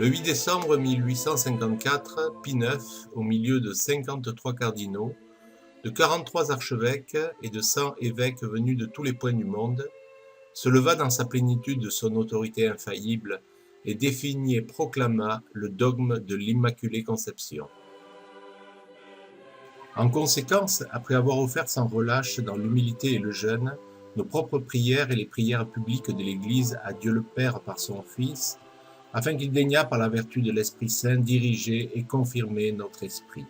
Le 8 décembre 1854, Pie IX, au milieu de 53 cardinaux, de 43 archevêques et de 100 évêques venus de tous les points du monde, se leva dans sa plénitude de son autorité infaillible et définit et proclama le dogme de l'Immaculée Conception. En conséquence, après avoir offert sans relâche dans l'humilité et le jeûne nos propres prières et les prières publiques de l'Église à Dieu le Père par son Fils, afin qu'il daignât par la vertu de l'Esprit Saint diriger et confirmer notre esprit.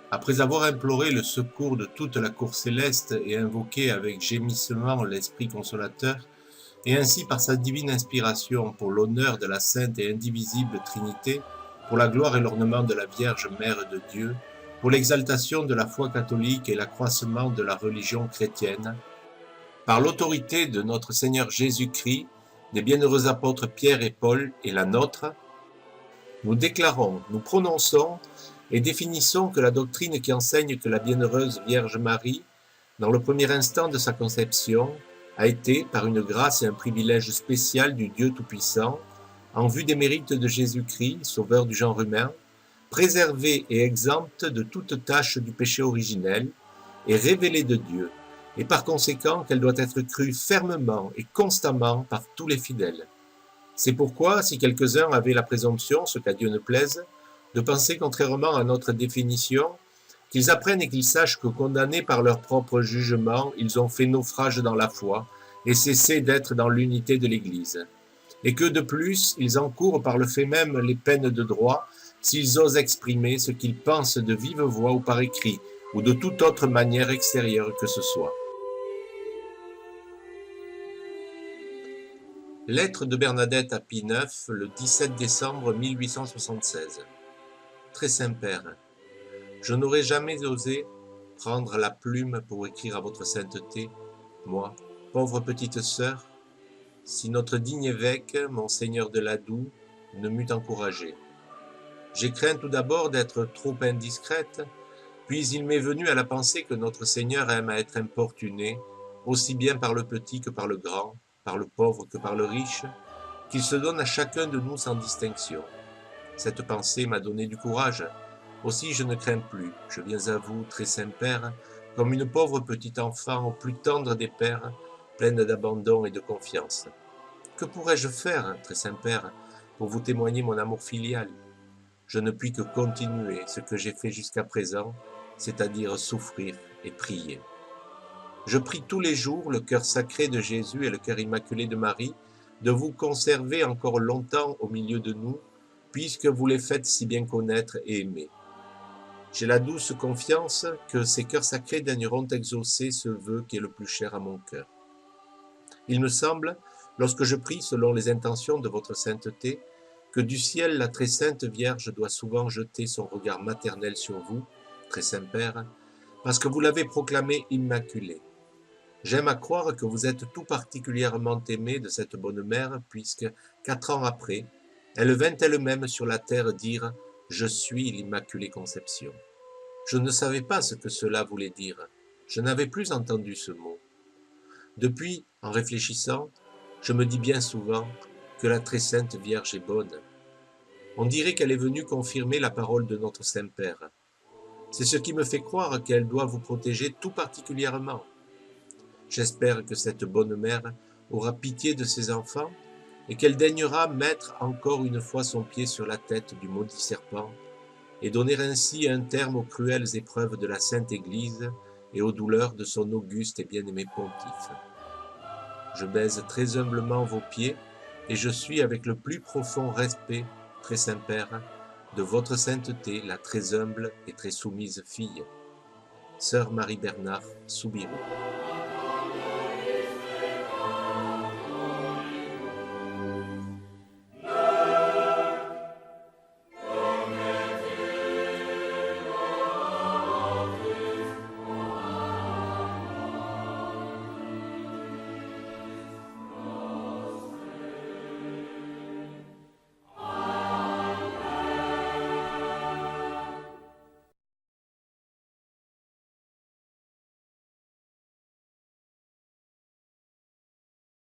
Après avoir imploré le secours de toute la cour céleste et invoqué avec gémissement l'Esprit consolateur, et ainsi par sa divine inspiration pour l'honneur de la sainte et indivisible Trinité, pour la gloire et l'ornement de la Vierge Mère de Dieu, pour l'exaltation de la foi catholique et l'accroissement de la religion chrétienne, par l'autorité de notre Seigneur Jésus-Christ, des bienheureux apôtres Pierre et Paul et la nôtre, nous déclarons, nous prononçons et définissons que la doctrine qui enseigne que la bienheureuse Vierge Marie, dans le premier instant de sa conception, a été, par une grâce et un privilège spécial du Dieu Tout-Puissant, en vue des mérites de Jésus-Christ, sauveur du genre humain, préservée et exempte de toute tâche du péché originel et révélée de Dieu, et par conséquent qu'elle doit être crue fermement et constamment par tous les fidèles. C'est pourquoi, si quelques-uns avaient la présomption, ce qu'à Dieu ne plaise, de penser contrairement à notre définition, qu'ils apprennent et qu'ils sachent que condamnés par leur propre jugement, ils ont fait naufrage dans la foi et cessé d'être dans l'unité de l'Église, et que de plus, ils encourent par le fait même les peines de droit s'ils osent exprimer ce qu'ils pensent de vive voix ou par écrit, ou de toute autre manière extérieure que ce soit. Lettre de Bernadette à Pie IX, le 17 décembre 1876. Très Saint-Père, je n'aurais jamais osé prendre la plume pour écrire à votre sainteté, moi, pauvre petite sœur, si notre digne évêque, Monseigneur de Ladoux, ne m'eût encouragé. J'ai craint tout d'abord d'être trop indiscrète, puis il m'est venu à la pensée que notre Seigneur aime à être importuné, aussi bien par le petit que par le grand, par le pauvre que par le riche, qu'il se donne à chacun de nous sans distinction. Cette pensée m'a donné du courage. Aussi je ne crains plus, je viens à vous, très Saint-Père, comme une pauvre petite enfant au plus tendre des pères, pleine d'abandon et de confiance. Que pourrais-je faire, très Saint-Père, pour vous témoigner mon amour filial? Je ne puis que continuer ce que j'ai fait jusqu'à présent, c'est-à-dire souffrir et prier. Je prie tous les jours le cœur sacré de Jésus et le cœur immaculé de Marie de vous conserver encore longtemps au milieu de nous, puisque vous les faites si bien connaître et aimer. J'ai la douce confiance que ces cœurs sacrés daigneront exaucer ce vœu qui est le plus cher à mon cœur. Il me semble, lorsque je prie selon les intentions de votre sainteté, que du ciel la très sainte Vierge doit souvent jeter son regard maternel sur vous, très Saint-Père, parce que vous l'avez proclamé immaculé. J'aime à croire que vous êtes tout particulièrement aimé de cette bonne mère, puisque, 4 ans après, elle vint elle-même sur la terre dire « Je suis l'Immaculée Conception ». Je ne savais pas ce que cela voulait dire. Je n'avais plus entendu ce mot. Depuis, en réfléchissant, je me dis bien souvent que la très sainte Vierge est bonne. On dirait qu'elle est venue confirmer la parole de notre Saint-Père. C'est ce qui me fait croire qu'elle doit vous protéger tout particulièrement. J'espère que cette bonne mère aura pitié de ses enfants et qu'elle daignera mettre encore une fois son pied sur la tête du maudit serpent et donner ainsi un terme aux cruelles épreuves de la Sainte Église et aux douleurs de son auguste et bien-aimé pontife. Je baise très humblement vos pieds et je suis avec le plus profond respect, très Saint-Père, de votre sainteté, la très humble et très soumise fille, Sœur Marie-Bernard Soubirous.